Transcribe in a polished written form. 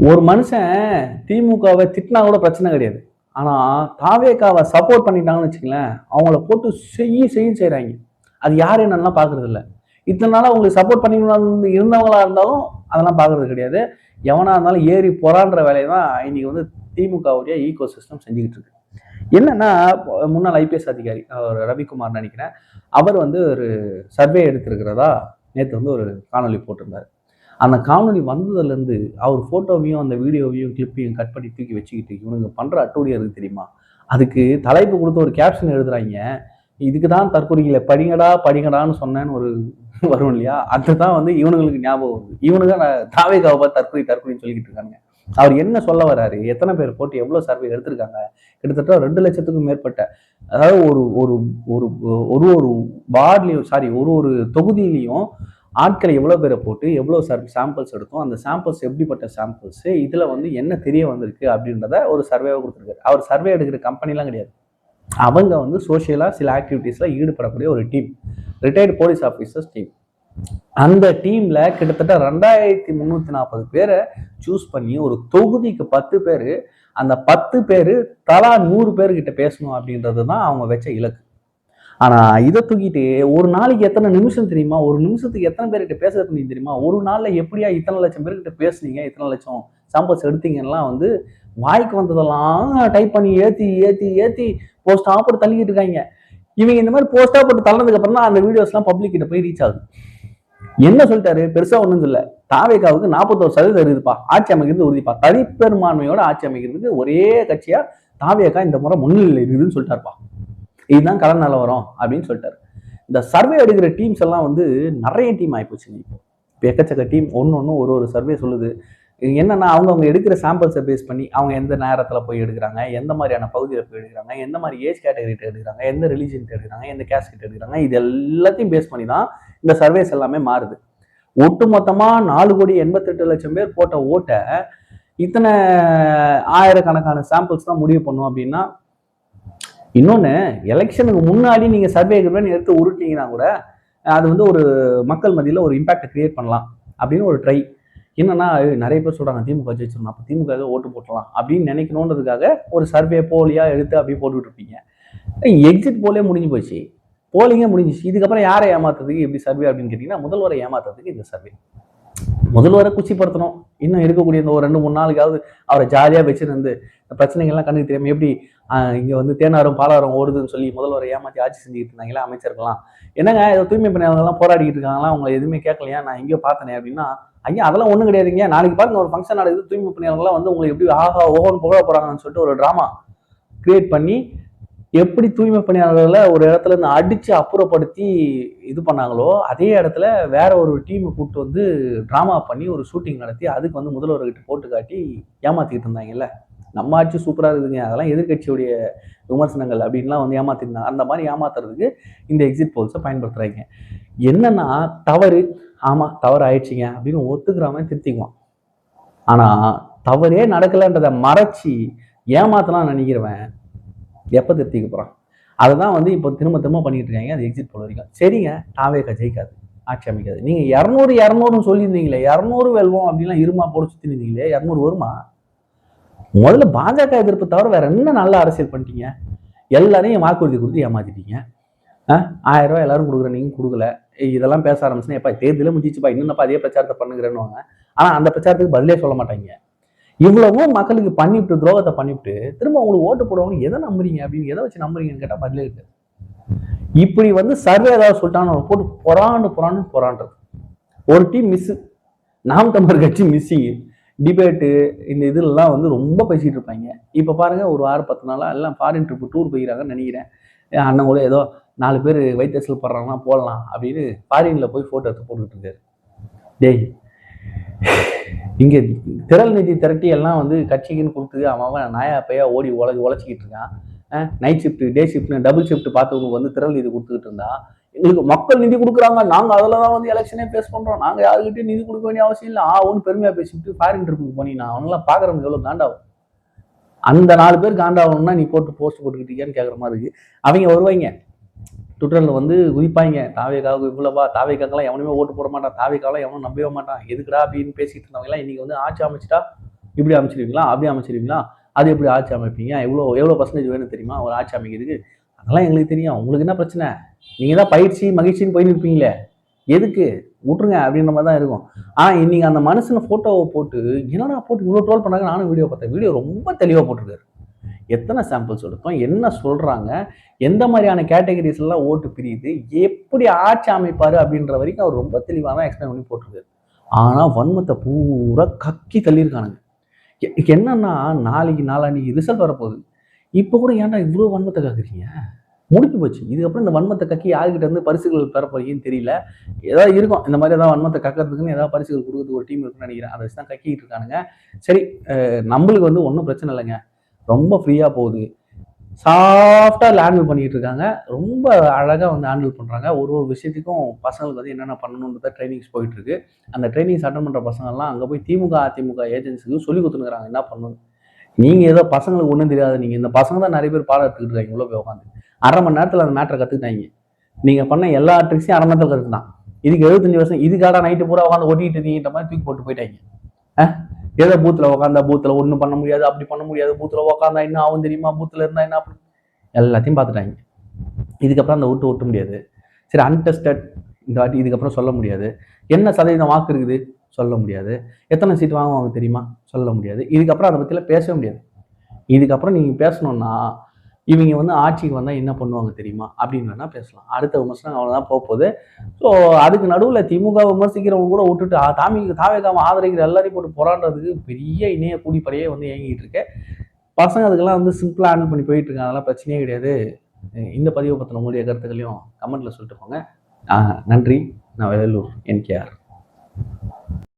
ஒரு மனுஷன் திமுகவை திட்டினா கூட பிரச்சனை கிடையாது. ஆனா தாவேகாவை சப்போர்ட் பண்ணிட்டாங்கன்னு வச்சுங்களேன், அவங்கள போட்டு செய்றாங்க. அது யாரு என்னன்னா பாக்குறது இல்ல. இத்தனை நாளா அவங்களுக்கு சப்போர்ட் பண்ணி இருந்தவங்களா இருந்தாலும் அதெல்லாம் பாக்குறது கிடையாது. எவனா இருந்தாலும் ஏறி பொறான்ற வேலையை தான் இன்னைக்கு வந்து திமுகவுடைய ஈகோ சிஸ்டம் செஞ்சுக்கிட்டு இருக்கு. என்னன்னா, முன்னாள் ஐபிஎஸ் அதிகாரி அவர் ரவிக்குமார் நினைக்கிறேன். அவர் வந்து ஒரு சர்வே எடுத்திருக்கிறதா நேத்து வந்து ஒரு காணொலி போட்டிருந்தாரு. அந்த காணொலி வந்ததுலேருந்து அவர் ஃபோட்டோவையும் அந்த வீடியோவையும் கிளிப்பையும் கட் பண்ணி தூக்கி வச்சுக்கிட்டு இவனுங்க பண்ற அட்டூழியம் இருக்கு தெரியுமா? அதுக்கு தலைப்பு கொடுத்து ஒரு கேப்ஷன் எழுதுறாங்க. இதுக்கு தான் தற்கொலைகளை படிங்கடா படிங்கடான்னு சொன்னேன்னு ஒரு வரும் இல்லையா? அதுதான் வந்து இவனுங்களுக்கு ஞாபகம் வருது. இவனுங்க தாவேகாவை பார்த்து தற்கொலை தற்கொலைன்னு சொல்லிக்கிட்டு இருக்காங்க. அவர் என்ன சொல்ல வராரு? எத்தனை பேர் போட்டு எவ்வளவு சர்வே எடுத்திருக்காங்க? கிட்டத்தட்ட 2,00,000க்கும் மேற்பட்ட, அதாவது ஒரு ஒரு ஒரு ஒரு ஒரு வார்டுலயும் சாரி ஒரு தொகுதியிலையும் ஆட்களை எவ்வளவு பேரை போட்டு எவ்வளவு சாம்பிள்ஸ் எடுத்தோம், அந்த சாம்பிள்ஸ் எப்படிப்பட்ட சாம்பிள்ஸ், இதுல வந்து என்ன தெரிய வந்திருக்கு அப்படின்றத ஒரு சர்வேவா கொடுத்துருக்காரு. அவர் சர்வே எடுக்கிற கம்பெனிலாம் கிடையாது. அவங்க வந்து சோசியலா சில ஆக்டிவிட்டீஸ்ல ஈடுபடக்கூடிய ஒரு team, retired police officers team. அந்த டீம்ல கிட்டத்தட்ட 2,340 பேரை சூஸ் பண்ணி ஒரு தொகுதிக்கு 10 பேரு, அந்த 10 பேரு தலா 100 பேர்கிட்ட பேசணும் அப்படின்றது தான் அவங்க வச்ச இலக்கு. ஆனா இதை தூக்கிட்டு ஒரு நாளைக்கு எத்தனை நிமிஷம் தெரியுமா? ஒரு நிமிஷத்துக்கு எத்தனை பேர்கிட்ட பேச தெரியுமா? ஒரு நாள்ல எப்படியா இத்தனை லட்சம் பேர்கிட்ட பேசுனீங்க, இத்தனை லட்சம் சாம்பிள்ஸ் எடுத்தீங்கன்னா வந்து வாய்க்கு வந்ததெல்லாம் டைப் பண்ணி ஏத்தி ஏத்தி ஏத்தி போஸ்டா போட்டு தள்ளிக்கிட்டு இருக்காங்க. இவங்க இந்த மாதிரி போஸ்டா போட்டு தள்ளதுக்கு அப்புறம் தான் அந்த வீடியோஸ் எல்லாம் பப்ளிக் கிட்ட போய் ரீச் ஆகுது. என்ன சொல்லிட்டாரு? பெருசா ஒண்ணும் இல்ல. தாவேகாவுக்கு 41% இருக்குதுப்பா, ஆட்சி அமைக்கிறது உறுதிப்பா, தனிப்பெரும்பான்மையோட ஆட்சி அமைக்கிறதுக்கு ஒரே கட்சியா தாவேகா இந்த முறை முன்னிலையில் இருக்குதுன்னு சொல்லிட்டாருப்பா. இதுதான் கள நிலவரம் அப்படின்னு சொல்லிட்டாரு. இந்த சர்வே எடுக்கிற டீம்ஸ் எல்லாம் வந்து நிறைய டீம் ஆயிப்போச்சுங்க. இப்போ எக்கச்சக்க டீம் ஒன்னு ஒரு சர்வே சொல்லுது. என்னன்னா அவங்க எடுக்கிற சாம்பிள்ஸை பேஸ் பண்ணி அவங்க எந்த நேரத்துல போய் எடுக்கிறாங்க, எந்த மாதிரியான பகுதியில் போய் எடுக்கிறாங்க, எந்த மாதிரி ஏஜ் கேட்டகரிட்டு எடுக்கிறாங்க, எந்த ரிலிஜன் எடுக்கிறாங்க, எந்த கேஸ்ட் எடுக்கிறாங்க, இது எல்லாத்தையும் பேஸ் பண்ணி தான் இந்த சர்வேஸ் எல்லாமே மாறுது. ஒட்டுமொத்தமா 4,88,00,000 பேர் போட்ட ஓட்டை இத்தனை ஆயிரக்கணக்கான சாம்பிள்ஸ் தான் முடிவு பண்ணும் அப்படின்னா, இன்னொன்னு எலெக்ஷனுக்கு முன்னாடி நீங்க சர்வே எடுத்து உருட்டீங்கன்னா கூட அது வந்து ஒரு மக்கள் மத்தியில் ஒரு இம்பாக்டை கிரியேட் பண்ணலாம் அப்படின்னு ஒரு ட்ரை. என்னன்னா நிறைய பேர் சொல்றாங்க திமுக ஜெயிச்சிடணும், அப்போ திமுக ஓட்டு போட்டலாம் அப்படின்னு நினைக்கணுன்றதுக்காக ஒரு சர்வே போலியா எடுத்து அப்படியே போட்டுக்கிட்டு இருப்பீங்க. எக்ஸிட் போலே முடிஞ்சு போச்சு, போலிங்கே முடிஞ்சிச்சு. இதுக்கப்புறம் யாரை ஏமாத்துறதுக்கு எப்படி சர்வே அப்படின்னு கேட்டீங்கன்னா, முதல்வரை ஏமாத்துறதுக்கு இந்த சர்வே. முதல்வரை குச்சிப்படுத்தணும். இன்னும் இருக்கக்கூடிய இந்த ஒரு 2-3 நாளுக்காவது அவரை ஜாலியா வச்சிருந்து இந்த பிரச்சனைகள்லாம் கண்ணுக்கு தெரியாம எப்படி இங்க வந்து தேனாரும் பாலாரும் ஓடுதுன்னு சொல்லி முதல்வரை ஏமாத்தி ஆட்சி செஞ்சுக்கிட்டு இருந்தாங்களா அமைச்சர்கள்லாம். என்னங்க ஏதோ தூய்மை பணியாளர்கள்லாம் போராடிக்கிட்டு இருக்காங்களா, அவங்க எதுவுமே கேட்கலையா, நான் எங்கேயோ பார்த்தனே அப்படின்னா, ஐயா அதெல்லாம் ஒண்ணும் கிடையாதுங்க. நாளைக்கு பாருங்க ஒரு ஃபங்க்ஷன் நடக்குது, தூய்மை பணியாளர்கள்லாம் வந்து உங்களுக்கு எப்படி ஆஹா ஓஹோன்னு புகழ போறாங்கன்னு சொல்லிட்டு ஒரு டிராமா கிரியேட் பண்ணி எப்படி தூய்மை பணியாளர்களை ஒரு இடத்துல இருந்து அடிச்சு அப்புறப்படுத்தி இது பண்ணாங்களோ, அதே இடத்துல வேற ஒரு டீமை கூப்பிட்டு வந்து டிராமா பண்ணி ஒரு ஷூட்டிங் நடத்தி அதுக்கு வந்து முதல்வர்கிட்ட போட்டு காட்டி ஏமாத்திட்டு இருந்தாங்கல்ல. நம்ம ஆட்சி சூப்பரா இருக்குதுங்க, அதெல்லாம் எதிர்கட்சியுடைய விமர்சனங்கள் அப்படின்லாம் வந்து ஏமாத்திருந்தாங்க. அந்த மாதிரி ஏமாத்துறதுக்கு இந்த எக்ஸிட் போல்ஸை பயன்படுத்துறாங்க. என்னன்னா தவறு, ஆமா தவறு ஆயிடுச்சுங்க அப்படின்னு ஒத்துக்கிற மாதிரி திருத்திக்குவான். ஆனா தவறே நடக்கலன்றதை மறைச்சி ஏமாத்தலாம் நினைக்கிறவன் எப்ப திருத்திக்க போறான்? அதுதான் வந்து இப்போ திரும்ப திரும்ப பண்ணிட்டு இருக்காங்க. அது எக்ஸிட் போல் வரைக்கும். சரிங்க, தாவேகா ஜெயிக்காது, ஆட்சி அமைக்காது. நீங்க 200 சொல்லியிருந்தீங்களே, 200 வெல்வோம் அப்படின்லாம் இருமா போட சுத்தி இருந்தீங்களே, 200 வருமா? முதல்ல பாஜக எதிர்ப்பு தவிர வேற என்ன நல்ல அரசியல் பண்ணிட்டீங்க? எல்லாரையும் வாக்குறுதி கொடுத்து ஏமாத்திட்டீங்க. 1000 ரூபாய் எல்லாரும் கொடுக்குறேன், நீங்க கொடுக்கல. இதெல்லாம் பேச ஆரம்பிச்சுன்னா எப்பா தேர்தலே முடிச்சிச்சுப்பா, இன்னும்ப்பா அதே பிரச்சாரத்தை பண்ணுங்கிறேன்னு. ஆனா அந்த பிரச்சாரத்துக்கு பதிலே சொல்ல மாட்டாங்க. இவ்வளவும் மக்களுக்கு பண்ணிவிட்டு துரோகத்தை பண்ணிவிட்டு திரும்ப உங்களுக்கு ஓட்டு போடுவாங்க. எதை நம்புறீங்க அப்படின்னு, எதை வச்சு நம்புறீங்கன்னு கேட்டா பதிலே இருக்கு. இப்படி வந்து சர்வே ஏதாவது சொல்லிட்டாங்க போட்டு பொறான்றது. ஒரு டீம் மிஸ், நாம் தமிழர் கட்சி மிஸ்ஸிங். டிபேட்டு இந்த இதெல்லாம் வந்து ரொம்ப பேசிட்டு இருப்பாங்க. இப்ப பாருங்க ஒரு 6-10 நாளா எல்லாம் ஃபாரின் ட்ரிப் டூர் போயிடறாங்கன்னு நினைக்கிறேன். அண்ணன் கூட ஏதோ 4 பேர் வைத்தறிச்சல் படுறாங்கன்னா போடலாம் அப்படின்னு ஃபாரின்ல போய் போட்டோ எடுத்து போட்டுக்கிட்டு இருக்காரு. டேய், இங்க திரள் நிதி திரட்டி எல்லாம் வந்து கட்சிக்குன்னு கொடுத்து அவன் நாயா பையா ஓடி உழைச்சிக்கிட்டு இருக்கான். Night shift day shift double shift பார்த்தவங்களுக்கு வந்து திரள் நிதி கொடுத்துக்கிட்டு இருந்தா, எங்களுக்கு மக்கள் நிதி கொடுக்குறாங்க, நாங்க அதெல்லாம் வந்து எலெக்ஷனே பேஸ் பண்றோம், நாங்க யாருக்கிட்டையும் நிதி கொடுக்க வேண்டிய அவசியம் இல்லை ஒன்னு பெருமையா பேசிட்டு ஃபாரின் ட்ரிப்புக்கு போனீங்கன்னா அவங்களாம் பாக்குறவங்க எவ்வளவு காண்டாகும். அந்த 4 பேர் காண்டாகணும்னா நீ போட்டு போஸ்ட் போட்டுக்கிட்டீங்கன்னு கேட்குற மாதிரி இருக்கு. அவங்க வருவாங்க ட்விட்டரில் வந்து குதிப்பாங்க, தாவேக்காவுக்கு இவ்வளோவா, தாவேக்காக்கெல்லாம் எவனுமே ஓட்டு போட மாட்டான், தாவேக்காவெல்லாம் எவனும் நம்பவே மாட்டான், எதுக்குடா அப்படின்னு பேசிட்டு இருந்தவங்கலாம் இன்னைக்கு வந்து ஆட்சி அமைச்சிட்டா இப்படி அமைச்சிருவீங்களா, அப்படி அமைச்சிருவீங்களா, அது எப்படி ஆட்சி அமைப்பீங்க, எவ்வளோ பர்சன்டேஜ் வேணும் தெரியுமா ஒரு ஆட்சி அமைக்கிறதுக்கு, அதெல்லாம் எங்களுக்கு தெரியும், உங்களுக்கு என்ன பிரச்சனை, நீங்கள் தான் பயிற்சி மகிழ்ச்சின்னு போயின்னு இருப்பீங்களே, எதுக்கு விட்டுருங்க அப்படின்ற மாதிரி தான் இருக்கும். ஆனால் இன்னைக்கு அந்த மனுஷனை ஃபோட்டோவை போட்டு என்னடா போட்டு இவ்வளோ ட்ரோல் பண்ணாங்க, நானும் வீடியோ பார்த்தேன், வீடியோ ரொம்ப தெளிவாக போட்டிருக்காரு. எத்தனை சாம்பிள்ஸ் எடுத்தோம், என்ன சொல்றாங்க, எந்த மாதிரியான கேட்டகரிஸ் எல்லாம் ஓட்டு பிரியுது, எப்படி ஆட்சி அமைப்பாரு அப்படின்ற வரைக்கும் அவர் ரொம்ப தெளிவாக தான் எக்ஸ்பிளைன் பண்ணி போட்டிருக்காரு. ஆனா வன்மத்தை பூரா கக்கி தள்ளியிருக்கானுங்க. என்னன்னா நாளைக்கு நாளான்னைக்கு ரிசல்ட் வரப்போகுது, இப்போ கூட ஏன்டா இவ்வளோ வன்மத்தை கக்குறீங்க, முடிஞ்சு போச்சு. இதுக்கப்புறம் இந்த வன்மத்தை கக்கி யாருக்கிட்ட இருந்து பரிசுகள் பெற போறீங்கன்னு தெரியல. ஏதாவது இருக்கும் இந்த மாதிரி ஏதாவது வன்மத்தை கக்கிறதுக்குன்னு ஏதாவது பரிசுகள் கொடுக்கறதுக்கு ஒரு டீம் இருக்குன்னு நினைக்கிறேன். அதை வச்சு தான் கக்கிட்டு இருக்கானுங்க. சரி, நம்மளுக்கு வந்து ஒன்றும் பிரச்சனை இல்லைங்க, ரொம்ப ஃப்ரீயாக போகுது, சாஃப்டாக ஹேண்டில் பண்ணிட்டு இருக்காங்க, ரொம்ப அழகாக வந்து ஹேண்டில் பண்ணுறாங்க. ஒரு விஷயத்துக்கும் பசங்களுக்கு வந்து என்னென்ன பண்ணணுன்றத ட்ரைனிங்ஸ் போயிட்டு இருக்கு. அந்த ட்ரைனிங்ஸ் அட்டன் பண்ணுற பசங்கள்லாம் அங்கே போய் திமுக அதிமுக ஏஜென்சிக்கு சொல்லி கொடுத்துருக்காங்க என்ன பண்ணணும். நீங்கள் ஏதோ பசங்களுக்கு ஒன்றும் தெரியாது, நீங்கள் இந்த பசங்க தான் நிறைய பேர் பாடம் எடுத்துக்கிட்டு இருக்காங்க உள்ள போய் உட்காந்து 1/2 மணி நேரத்தில் அந்த மேட்டரை கற்றுக்கிட்டாங்க. நீங்கள் பண்ண எல்லா ட்ரிக்ஸையும் 1/2 மணி நேரத்தில் கற்றுக்கிட்டான். இதுக்கு 75 வருஷம் இதுக்காக நைட்டு பூரா உட்காந்து ஓட்டிட்டு இருக்கீங்கிற மாதிரி தூக்கி போட்டு போயிட்டாங்க. ஏதோ பூத்தில் உட்காந்தா பூத்தில் ஒன்றும் பண்ண முடியாது, அப்படி பண்ண முடியாது, பூத்தில் உட்காந்தா என்ன ஆகும் தெரியுமா, பூத்தில் இருந்தால் என்ன அப்படி எல்லாத்தையும் பார்த்துட்டாங்க. இதுக்கப்புறம் அந்த ஓட்ட முடியாது. சரி, அன்டெஸ்டட் இந்த வாட்டி இதுக்கப்புறம் சொல்ல முடியாது. என்ன சதவீதம் வாக்கு இருக்குது சொல்ல முடியாது. எத்தனை சீட் வாங்குவாங்க தெரியுமா சொல்ல முடியாது. இதுக்கப்புறம் அதை பற்றிலாம் பேசவே முடியாது. இதுக்கப்புறம் நீங்கள் பேசணும்னா இவங்க வந்து ஆட்சிக்கு வந்தால் என்ன பண்ணுவாங்க தெரியுமா அப்படின்னு வேணா பேசலாம். அடுத்த விமர்சனம் அவ்வளோதான் போகுது. ஸோ அதுக்கு நடுவில் திமுக விமர்சிக்கிறவங்க கூட விட்டுட்டு தாவேக்காவை ஆதரிக்கிற எல்லாரையும் போட்டு போராடுறதுக்கு பெரிய இணைய கூடிப்படையே வந்து இயங்கிட்டு இருக்கு. பசங்க அதுக்கெல்லாம் வந்து சிம்பிளாக ஹேண்டில் பண்ணி போயிட்டு இருக்காங்க, அதெல்லாம் பிரச்சனையே கிடையாது. இந்த பதிவை பற்றின உங்களுடைய கருத்துக்களையும் கமெண்ட்ல சொல்லிட்டு போங்க. நன்றி. நான் வேலூர் NKR.